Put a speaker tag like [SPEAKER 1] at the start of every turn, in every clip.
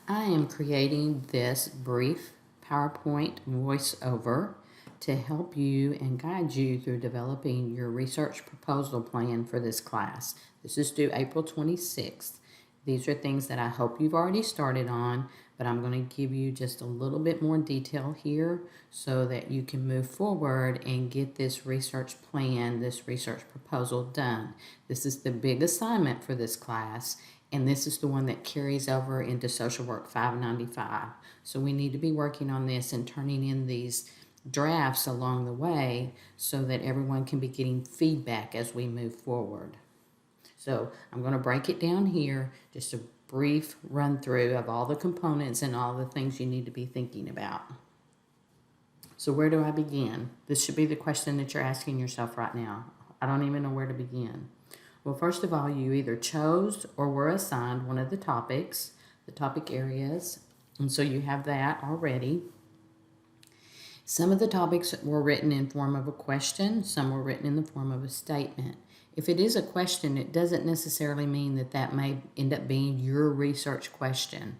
[SPEAKER 1] I am creating this brief PowerPoint voiceover to help you and guide you through developing your research proposal plan for this class. This is due April 26th. These are things that I hope you've already started on, but I'm going to give you just a little bit more detail here so that you can move forward and get this research plan, this research proposal done. This is the big assignment for this class, and this is the one that carries over into Social Work 595. So we need to be working on this and turning in these drafts along the way so that everyone can be getting feedback as we move forward. So I'm going to break it down here, just a brief run through of all the components and all the things you need to be thinking about. So where do I begin? This should be the question that you're asking yourself right now. I don't even know where to begin. Well, first of all, you either chose or were assigned one of the topics, the topic areas, and so you have that already. Some of the topics were written in form of a question, some were written in the form of a statement. If it is a question, it doesn't necessarily mean that that may end up being your research question.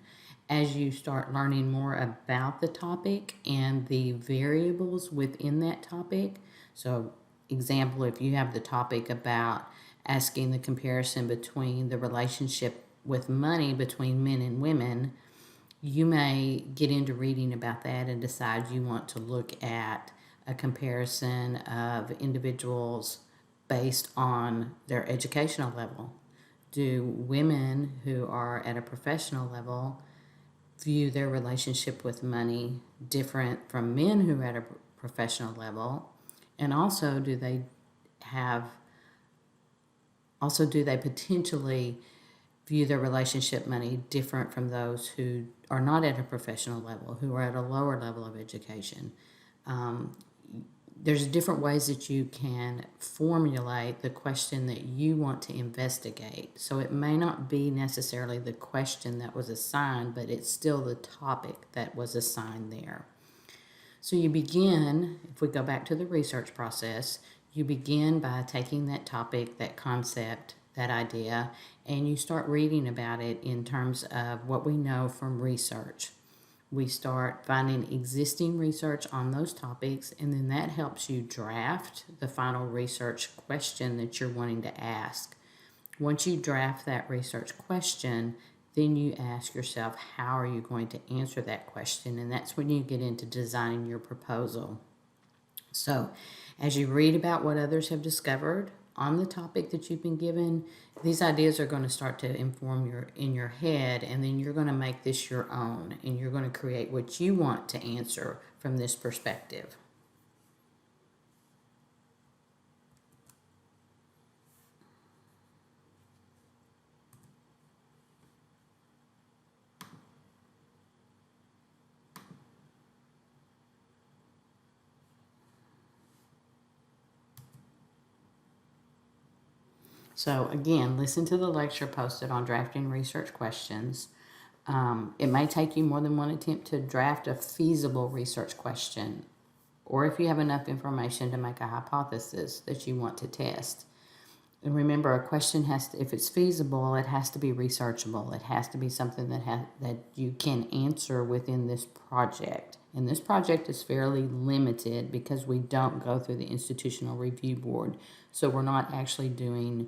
[SPEAKER 1] As you start learning more about the topic and the variables within that topic, so example, if you have the topic about asking the comparison between the relationship with money between men and women, you may get into reading about that and decide you want to look at a comparison of individuals based on their educational level. Do women who are at a professional level view their relationship with money different from men who are at a professional level? And also, do they potentially view their relationship money different from those who are not at a professional level, who are at a lower level of education? There's different ways that you can formulate the question that you want to investigate. So it may not be necessarily the question that was assigned, but it's still the topic that was assigned there. So you begin, if we go back to the research process, you begin by taking that topic, that concept, that idea, and you start reading about it in terms of what we know from research. We start finding existing research on those topics, and then that helps you draft the final research question that you're wanting to ask. Once you draft that research question, then you ask yourself, how are you going to answer that question? And that's when you get into designing your proposal. So, as you read about what others have discovered on the topic that you've been given, these ideas are going to start to inform in your head, and then you're going to make this your own, and you're going to create what you want to answer from this perspective. So again, listen to the lecture posted on drafting research questions. It may take you more than one attempt to draft a feasible research question, or if you have enough information to make a hypothesis that you want to test. And remember, a question has to, if it's feasible, it has to be researchable. It has to be something that you can answer within this project. And this project is fairly limited because we don't go through the Institutional Review Board. So we're not actually doing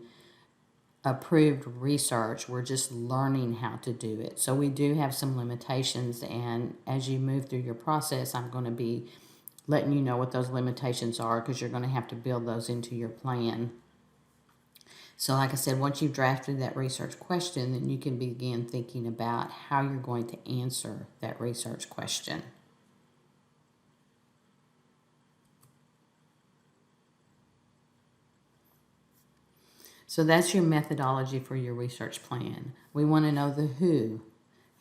[SPEAKER 1] approved research. We're just learning how to do it. So we do have some limitations, and as you move through your process, I'm going to be letting you know what those limitations are, because you're going to have to build those into your plan. So like I said, once you've drafted that research question, then you can begin thinking about how you're going to answer that research question. So that's your methodology for your research plan. We want to know the who.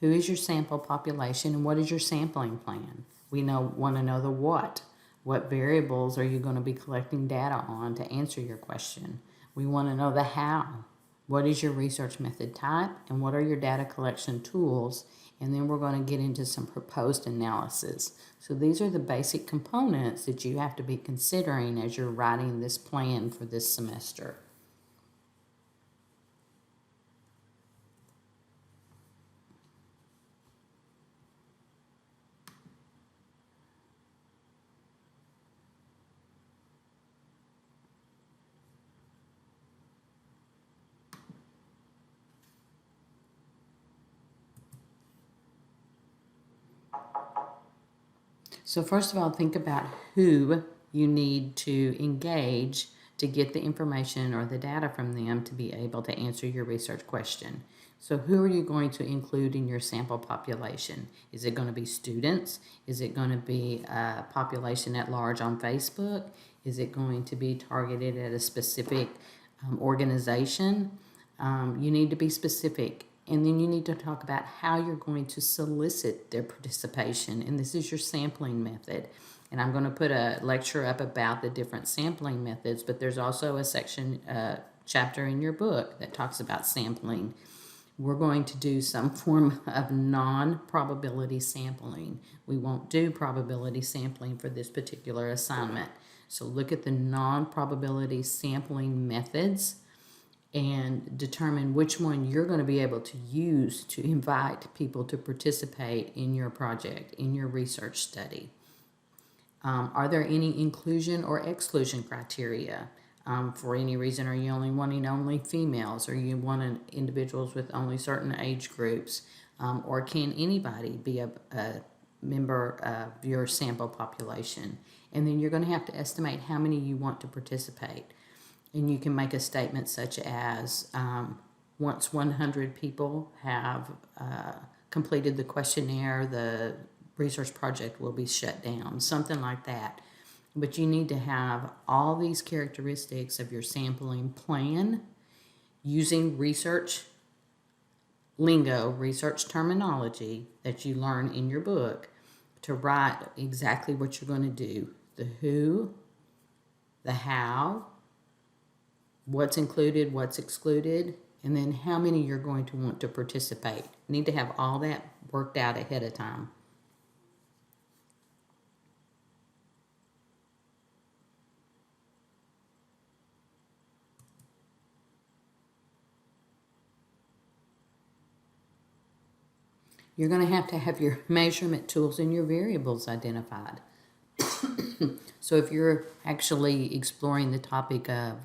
[SPEAKER 1] Who is your sample population, and what is your sampling plan? We want to know the what. What variables are you going to be collecting data on to answer your question? We want to know the how. What is your research method type, and what are your data collection tools? And then we're going to get into some proposed analysis. So these are the basic components that you have to be considering as you're writing this plan for this semester. So first of all, think about who you need to engage to get the information or the data from them to be able to answer your research question. So who are you going to include in your sample population? Is it going to be students? Is it going to be a population at large on Facebook? Is it going to be targeted at a specific organization? You need to be specific. And then you need to talk about how you're going to solicit their participation. And this is your sampling method. And I'm going to put a lecture up about the different sampling methods, but there's also a section, chapter in your book that talks about sampling. We're going to do some form of non-probability sampling. We won't do probability sampling for this particular assignment. So look at the non-probability sampling methods and determine which one you're going to be able to use to invite people to participate in your project, in your research study. Are there any inclusion or exclusion criteria? For any reason, are you only wanting females? Or you want individuals with only certain age groups? Or can anybody be a member of your sample population? And then you're going to have to estimate how many you want to participate. And you can make a statement such as, once 100 people have completed the questionnaire, the research project will be shut down, something like that. But you need to have all these characteristics of your sampling plan using research lingo, research terminology that you learn in your book to write exactly what you're going to do. The who, the how, what's included, what's excluded, and then how many you're going to want to participate. You need to have all that worked out ahead of time. You're going to have your measurement tools and your variables identified. So if you're actually exploring the topic of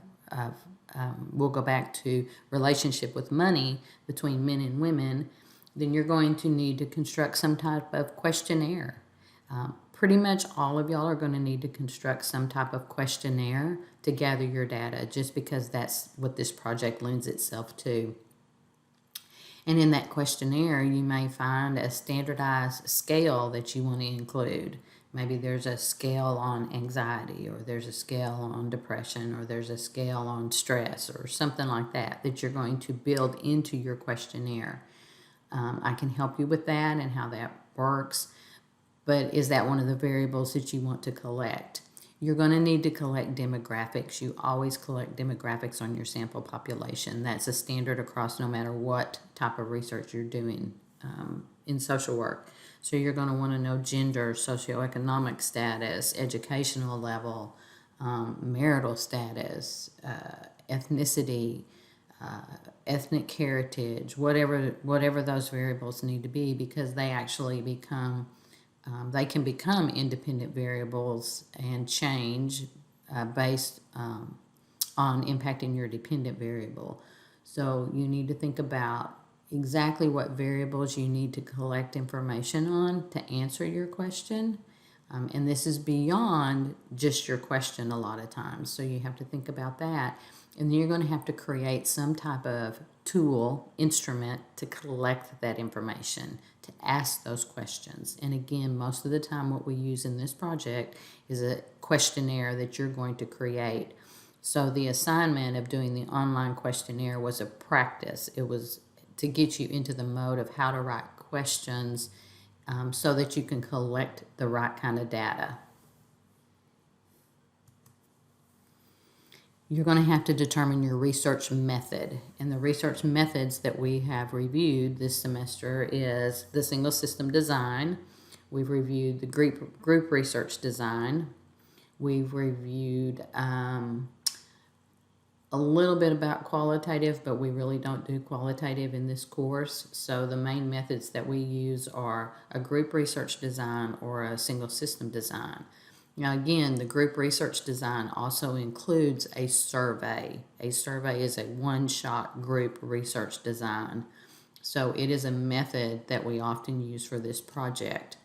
[SPEAKER 1] we'll go back to relationship with money between men and women, then you're going to need to construct some type of questionnaire. Pretty much all of y'all are going to need to construct some type of questionnaire to gather your data, just because that's what this project lends itself to. And in that questionnaire, you may find a standardized scale that you want to include. Maybe there's a scale on anxiety, or there's a scale on depression, or there's a scale on stress, or something like that that you're going to build into your questionnaire. I can help you with that and how that works, but is that one of the variables that you want to collect? You're going to need to collect demographics. You always collect demographics on your sample population. That's a standard across no matter what type of research you're doing in social work. So you're going to want to know gender, socioeconomic status, educational level, marital status, ethnicity, ethnic heritage, whatever those variables need to be, because they actually become they can become independent variables and change based on impacting your dependent variable. So you need to think about exactly what variables you need to collect information on to answer your question. And this is beyond just your question a lot of times. So you have to think about that. And then you're going to have to create some type of tool, instrument to collect that information, to ask those questions. And again, most of the time what we use in this project is a questionnaire that you're going to create. So the assignment of doing the online questionnaire was a practice. It was to get you into the mode of how to write questions so that you can collect the right kind of data. You're going to have to determine your research method. And the research methods that we have reviewed this semester is the single system design. We've reviewed the group research design. We've reviewed a little bit about qualitative, but we really don't do qualitative in this course. So the main methods that we use are a group research design or a single system design. Now again, the group research design also includes a survey. A survey is a one-shot group research design. So it is a method that we often use for this project.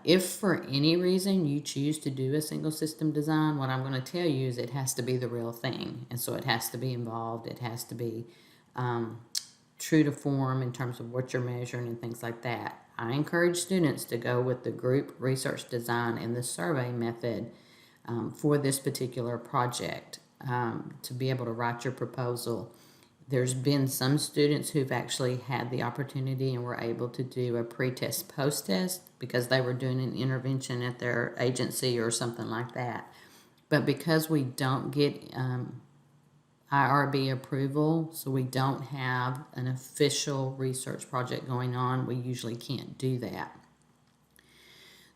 [SPEAKER 1] If for any reason you choose to do a single system design, what I'm going to tell you is it has to be the real thing. And so it has to be involved. It has to be true to form in terms of what you're measuring and things like that. I encourage students to go with the group research design and the survey method for this particular project to be able to write your proposal. There's been some students who've actually had the opportunity and were able to do a pre-test, post-test because they were doing an intervention at their agency or something like that. But because we don't get IRB approval, so we don't have an official research project going on, we usually can't do that.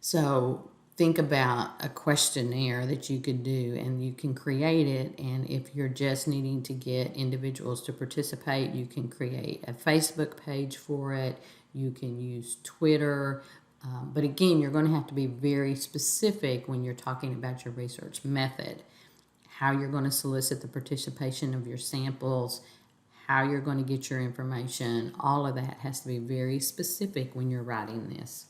[SPEAKER 1] So think about a questionnaire that you could do, and you can create it. And if you're just needing to get individuals to participate, you can create a Facebook page for it. You can use Twitter. But again, you're going to have to be very specific when you're talking about your research method, how you're going to solicit the participation of your samples, how you're going to get your information. All of that has to be very specific when you're writing this.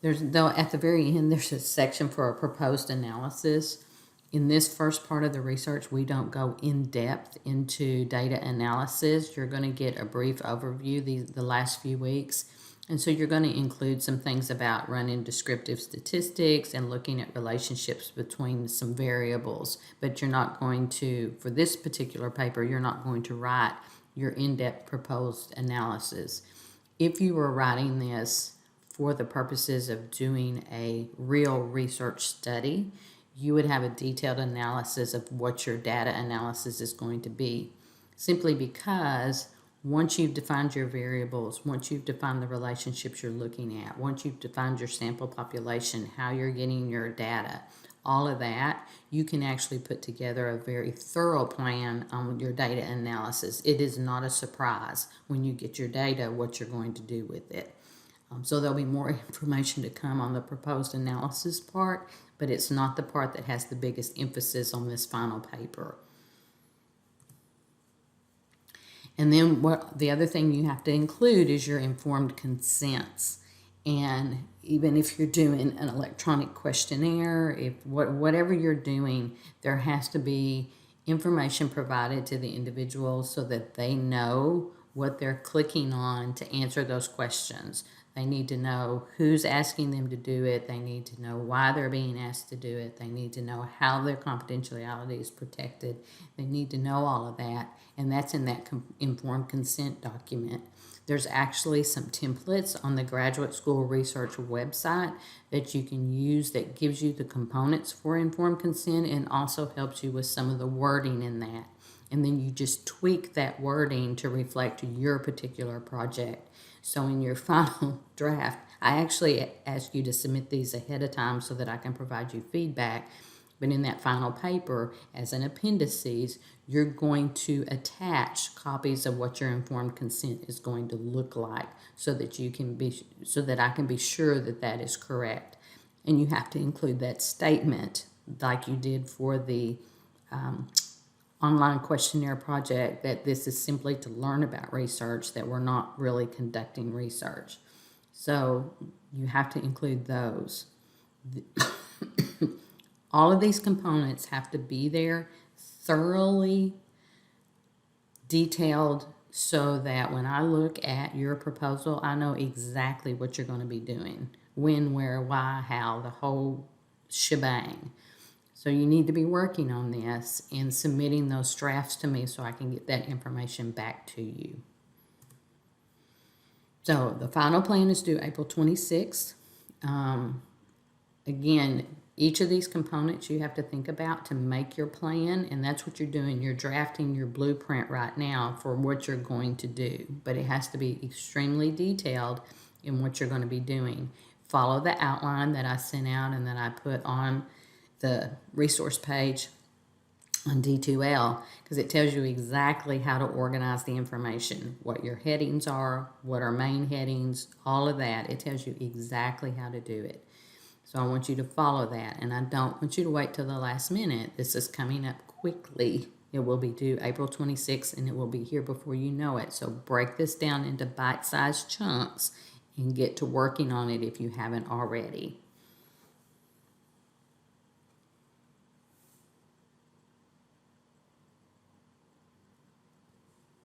[SPEAKER 1] Though at the very end, there's a section for a proposed analysis. In this first part of the research, we don't go in depth into data analysis. You're going to get a brief overview the last few weeks. And so you're going to include some things about running descriptive statistics and looking at relationships between some variables. But you're not going to, for this particular paper, you're not going to write your in-depth proposed analysis. If you were writing this for the purposes of doing a real research study, you would have a detailed analysis of what your data analysis is going to be. Simply because once you've defined your variables, once you've defined the relationships you're looking at, once you've defined your sample population, how you're getting your data, all of that, you can actually put together a very thorough plan on your data analysis. It is not a surprise when you get your data what you're going to do with it. So there'll be more information to come on the proposed analysis part, but it's not the part that has the biggest emphasis on this final paper. And then the other thing you have to include is your informed consents. And even if you're doing an electronic questionnaire, whatever you're doing, there has to be information provided to the individual so that they know what they're clicking on to answer those questions. They need to know who's asking them to do it. They need to know why they're being asked to do it. They need to know how their confidentiality is protected. They need to know all of that, and that's in that informed consent document. There's actually some templates on the Graduate School Research website that you can use that gives you the components for informed consent and also helps you with some of the wording in that. And then you just tweak that wording to reflect your particular project. So in your final draft, I actually ask you to submit these ahead of time so that I can provide you feedback. But in that final paper, as an appendices, you're going to attach copies of what your informed consent is going to look like so that I can be sure that that is correct. And you have to include that statement like you did for the online questionnaire project, that this is simply to learn about research, that we're not really conducting research. So you have to include those. All of these components have to be there, thoroughly detailed, so that when I look at your proposal, I know exactly what you're going to be doing. When, where, why, how, the whole shebang. So you need to be working on this and submitting those drafts to me so I can get that information back to you. So the final plan is due April 26th. Again, each of these components you have to think about to make your plan, and that's what you're doing. You're drafting your blueprint right now for what you're going to do, but it has to be extremely detailed in what you're going to be doing. Follow the outline that I sent out and that I put on the resource page on D2L, because it tells you exactly how to organize the information, what your headings are, what are main headings, all of that. It tells you exactly how to do it. So I want you to follow that, and I don't want you to wait till the last minute. This is coming up quickly. It will be due April 26th, and it will be here before you know it. So break this down into bite-sized chunks and get to working on it if you haven't already.